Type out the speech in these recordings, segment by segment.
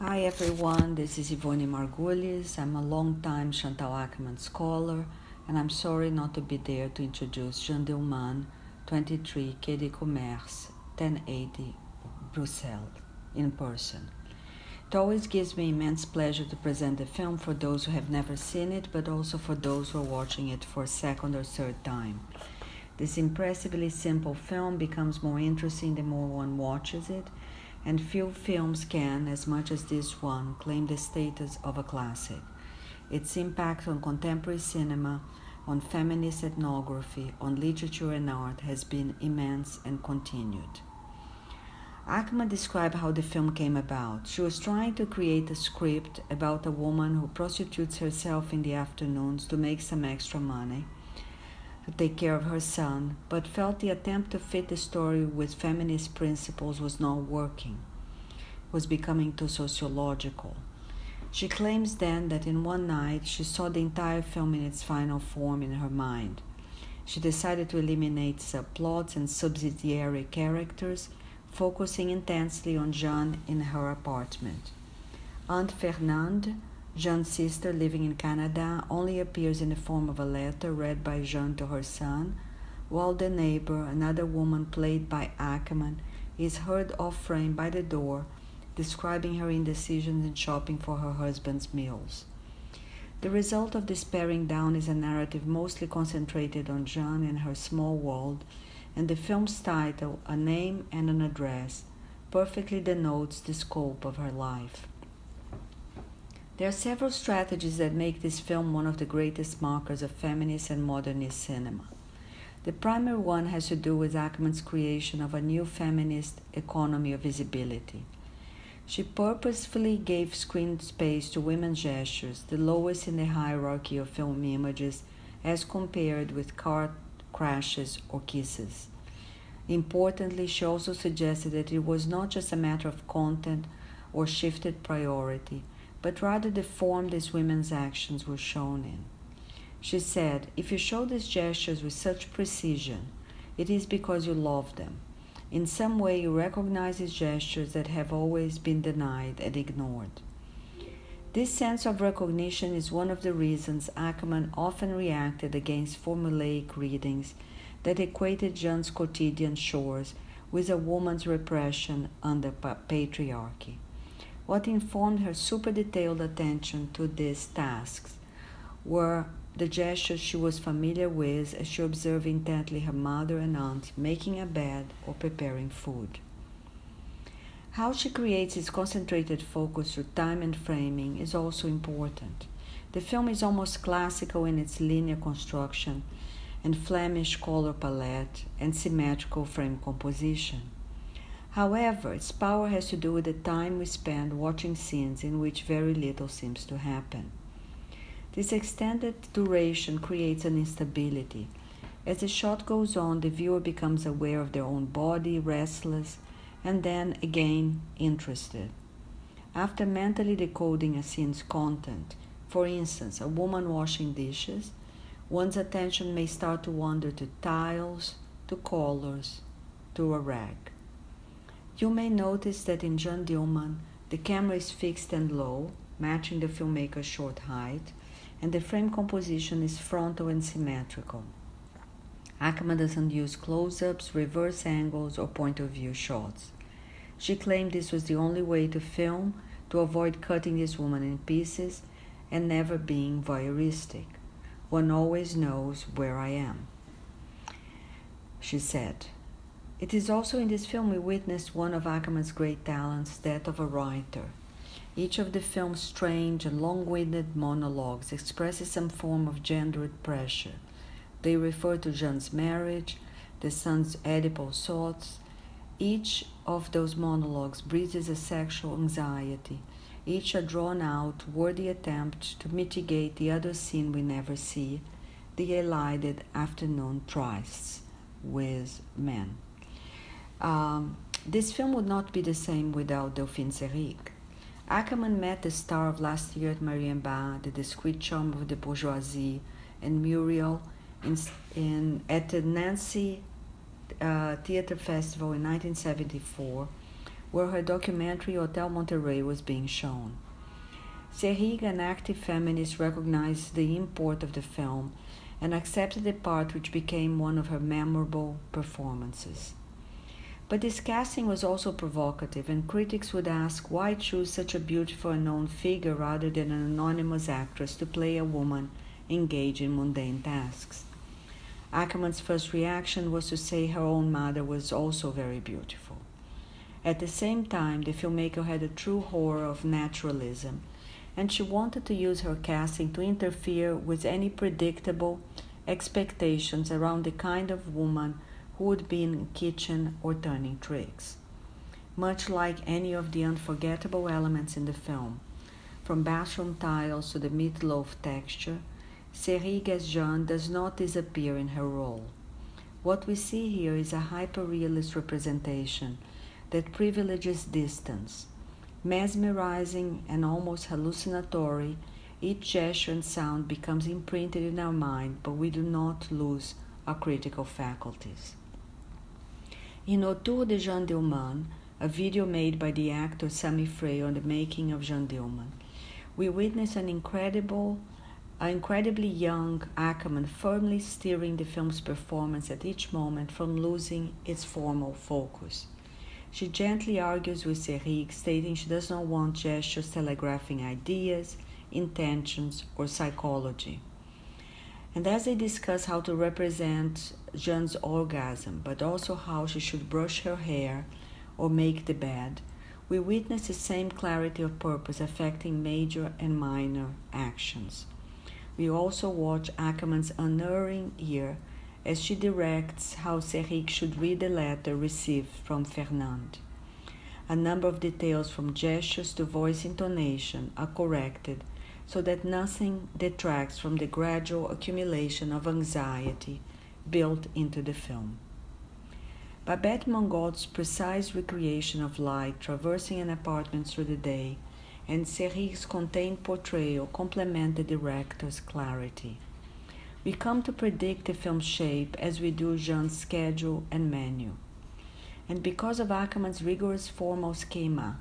Hi everyone, this is Ivone Margulies. I'm a long-time Chantal Akerman scholar, and I'm sorry not to be there to introduce Jeanne Dielman, 23, Quai du Commerce, 1080, Bruxelles, in person. It always gives me immense pleasure to present the film for those who have never seen it, but also for those who are watching it for a second or third time. This impressively simple film becomes more interesting the more one watches it, and few films can, as much as this one, claim the status of a classic. Its impact on contemporary cinema, on feminist ethnography, on literature and art has been immense and continued. Akerman described how the film came about. She was trying to create a script about a woman who prostitutes herself in the afternoons to make some extra money, to take care of her son, but felt the attempt to fit the story with feminist principles was not working, was becoming too sociological. She claims then that in one night she saw the entire film in its final form in her mind. She decided to eliminate subplots and subsidiary characters, focusing intensely on Jeanne in her apartment. Aunt Fernande, Jeanne's sister living in Canada, only appears in the form of a letter read by Jeanne to her son, while the neighbor, another woman played by Akerman, is heard off-frame by the door, describing her indecision in shopping for her husband's meals. The result of this paring down is a narrative mostly concentrated on Jeanne and her small world, and the film's title, A Name and an Address, perfectly denotes the scope of her life. There are several strategies that make this film one of the greatest markers of feminist and modernist cinema. The primary one has to do with Akerman's creation of a new feminist economy of visibility. She purposefully gave screen space to women's gestures, the lowest in the hierarchy of film images, as compared with car crashes or kisses. Importantly, she also suggested that it was not just a matter of content or shifted priority, but rather the form these women's actions were shown in. She said, "If you show these gestures with such precision, it is because you love them. In some way you recognize these gestures that have always been denied and ignored." This sense of recognition is one of the reasons Akerman often reacted against formulaic readings that equated Jeanne's quotidian chores with a woman's repression under patriarchy. What informed her super-detailed attention to these tasks were the gestures she was familiar with as she observed intently her mother and aunt making a bed or preparing food. How she creates its concentrated focus through time and framing is also important. The film is almost classical in its linear construction and Flemish color palette and symmetrical frame composition. However, its power has to do with the time we spend watching scenes in which very little seems to happen. This extended duration creates an instability. As the shot goes on, the viewer becomes aware of their own body, restless, and then again interested. After mentally decoding a scene's content, for instance, a woman washing dishes, one's attention may start to wander to tiles, to colors, to a rag. You may notice that in Jeanne Dielman, the camera is fixed and low, matching the filmmaker's short height, and the frame composition is frontal and symmetrical. Akerman doesn't use close-ups, reverse angles, or point-of-view shots. She claimed this was the only way to film to avoid cutting this woman in pieces and never being voyeuristic. "One always knows where I am," she said. It is also in this film we witnessed one of Akerman's great talents, that of a writer. Each of the film's strange and long-winded monologues expresses some form of gendered pressure. They refer to Jeanne's marriage, the son's Oedipal thoughts. Each of those monologues breathes a sexual anxiety, each a drawn-out, wordy attempt to mitigate the other scene we never see, the elided afternoon trysts with men. This film would not be the same without Delphine Seyrig. Akerman met the star of last year at Marienbad, the discreet charm of the bourgeoisie, and Muriel at the Nancy Theatre Festival in 1974, where her documentary Hotel Monterrey was being shown. Seyrig, an active feminist, recognized the import of the film and accepted the part, which became one of her memorable performances. But this casting was also provocative, and critics would ask why choose such a beautiful and known figure rather than an anonymous actress to play a woman engaged in mundane tasks. Akerman's first reaction was to say her own mother was also very beautiful. At the same time, the filmmaker had a true horror of naturalism, and she wanted to use her casting to interfere with any predictable expectations around the kind of woman who would be in the kitchen or turning tricks. Much like any of the unforgettable elements in the film, from bathroom tiles to the meatloaf texture, Seyrig as Jeanne does not disappear in her role. What we see here is a hyperrealist representation that privileges distance. Mesmerizing and almost hallucinatory, each gesture and sound becomes imprinted in our mind, but we do not lose our critical faculties. In Autour de Jeanne Dielman, a video made by the actor Sami Frey on the making of Jeanne Dielman, we witness an incredibly young Akerman firmly steering the film's performance at each moment from losing its formal focus. She gently argues with Seyrig, stating she does not want gestures telegraphing ideas, intentions, or psychology. And as they discuss how to represent Jeanne's orgasm, but also how she should brush her hair or make the bed, we witness the same clarity of purpose affecting major and minor actions. We also watch Akerman's unerring ear as she directs how Seyrig should read the letter received from Fernand. A number of details from gestures to voice intonation are corrected so that nothing detracts from the gradual accumulation of anxiety built into the film. Babette Mangot's precise recreation of light traversing an apartment through the day and Seyrig's contained portrayal complement the director's clarity. We come to predict the film's shape as we do Jeanne's schedule and menu. And because of Akerman's rigorous formal schema,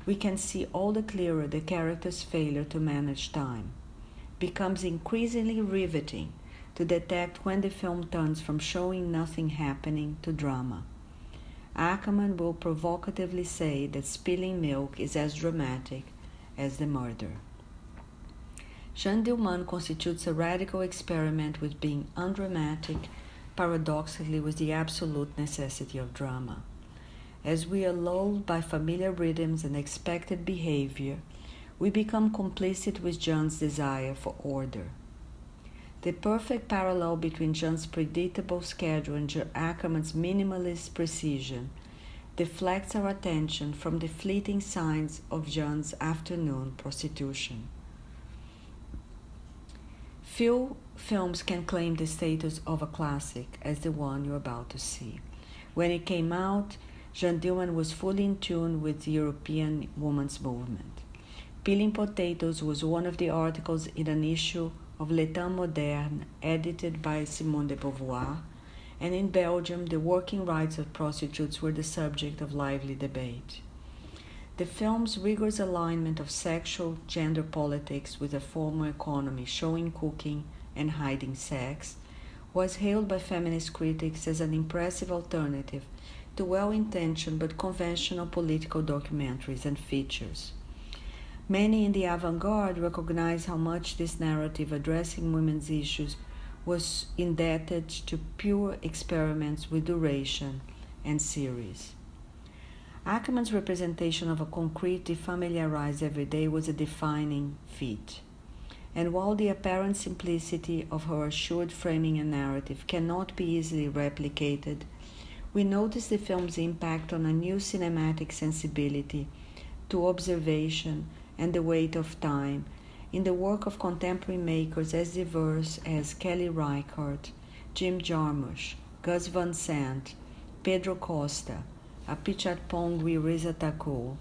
we can see all the clearer the character's failure to manage time. Becomes increasingly riveting to detect when the film turns from showing nothing happening to drama. Akerman will provocatively say that spilling milk is as dramatic as the murder. Jeanne Dielman constitutes a radical experiment with being undramatic, paradoxically with the absolute necessity of drama. As we are lulled by familiar rhythms and expected behavior, we become complicit with Jeanne's desire for order. The perfect parallel between Jeanne's predictable schedule and Akerman's minimalist precision deflects our attention from the fleeting signs of Jeanne's afternoon prostitution. Few films can claim the status of a classic as the one you're about to see. When it came out, Jeanne Dielman was fully in tune with the European women's movement. Peeling potatoes was one of the articles in an issue of L'État Moderne edited by Simone de Beauvoir, and in Belgium the working rights of prostitutes were the subject of lively debate. The film's rigorous alignment of sexual gender politics with a formal economy showing cooking and hiding sex was hailed by feminist critics as an impressive alternative to well-intentioned but conventional political documentaries and features. Many in the avant-garde recognize how much this narrative addressing women's issues was indebted to pure experiments with duration and series. Akerman's representation of a concrete, defamiliarized everyday was a defining feat. And while the apparent simplicity of her assured framing and narrative cannot be easily replicated, we notice the film's impact on a new cinematic sensibility to observation and the weight of time in the work of contemporary makers as diverse as Kelly Reichardt, Jim Jarmusch, Gus Van Sant, Pedro Costa, Apichatpong Rizatakou,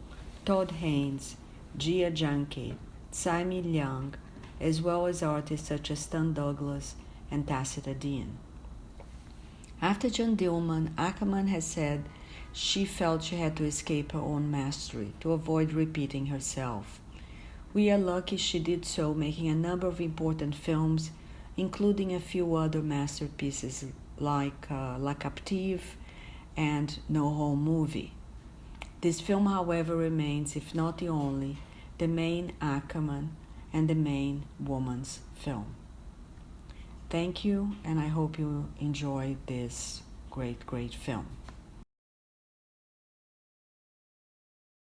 Todd Haynes, Jia Janke, Tsai-Mi Liang, as well as artists such as Stan Douglas and Tacita Dean. After Jeanne Dielman, Akerman has said she felt she had to escape her own mastery to avoid repeating herself. We are lucky she did so, making a number of important films, including a few other masterpieces like La Captive and No Home Movie. This film, however, remains, if not the only, the main Akerman and the main woman's film. Thank you, and I hope you enjoy this great, great film.